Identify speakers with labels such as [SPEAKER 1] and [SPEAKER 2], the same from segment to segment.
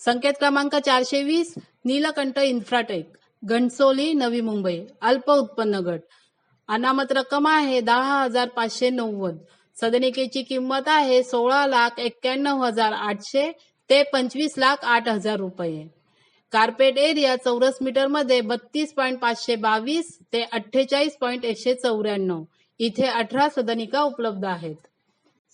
[SPEAKER 1] संकेत क्रमांक 420 नीलकंठ इन्फ्राटेक घणसोली नवी मुंबई अल्प उत्पन्न गट। अनामत रक्कम आहे 10,590। सदनिकेची किंमत आहे 16,91,800 ते 25,08,000 रुपये। कार्पेट एरिया चौरस मीटर मध्ये 32.522 ते 48.194। इथे 18 सदनिका उपलब्ध आहेत।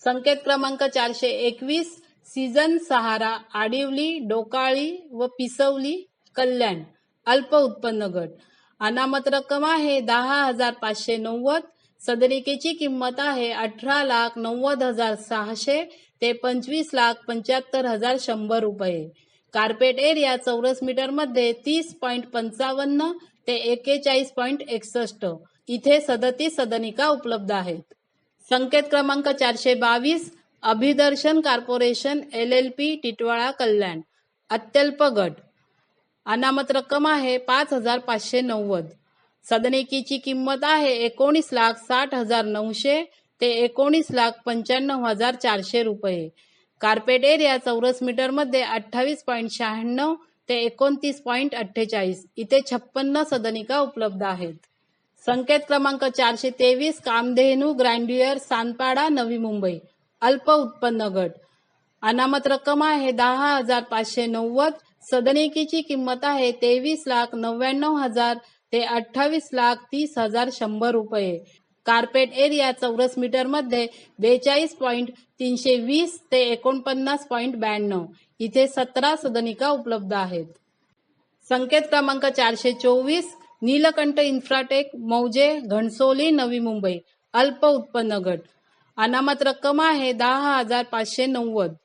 [SPEAKER 1] संकेत क्रमांक 421 सीझन सहारा आडिवली डोकाळी व पिसवली कल्याण अल्प उत्पन्न गट। अनामत रक्कम आहे 10,590। सदनिकेची किंमत आहे 18,90,600 ते 25,75,100 रुपये। कार्पेट एरिया चौरस मीटर मध्ये 30.55 ते 41.61। इथे 37 सदनिका उपलब्ध आहेत। संकेत क्रमांक 422 अभिदर्शन कॉर्पोरेशन LLP टिटवाळा कल्याण अत्यल्प गट। अनामत रक्कम आहे 5,590। सदनिकेची किंमत आहे 19,60,900 ते 19,95,400 रुपये। कार्पेट एरिया चौरस मीटर मध्ये 28.96 ते 29.48। इथे 56 सदनिका उपलब्ध आहेत। संकेत क्रमांक 423 कामधेनू ग्रँड्युअर सानपाडा नवी मुंबई अल्प उत्पन्न गट। अनामत रक्कम आहे 10,590। सदनिकेची किंमत आहे 23,99,000 ते 28,30,100 रुपये। कार्पेट एरिया चौरस मीटर मध्ये 42.320 ते 49.92। इथे 17 सदनिका उपलब्ध आहेत। संकेत क्रमांक 424 नीलकंठ इन्फ्राटेक मौजे घणसोली नवी मुंबई अल्प उत्पन्न गट। अनामत रक्कम आहे 10,590।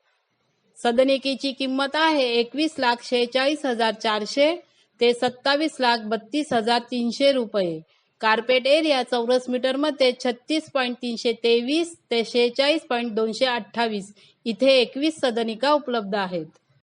[SPEAKER 1] सदनिकेची किंमत आहे 21,46,400 ते 27,32,300 रुपये। कार्पेट एरिया चौरस मीटर मध्ये 36.323 ते 46.228। इथे 21 सदनिका उपलब्ध आहेत।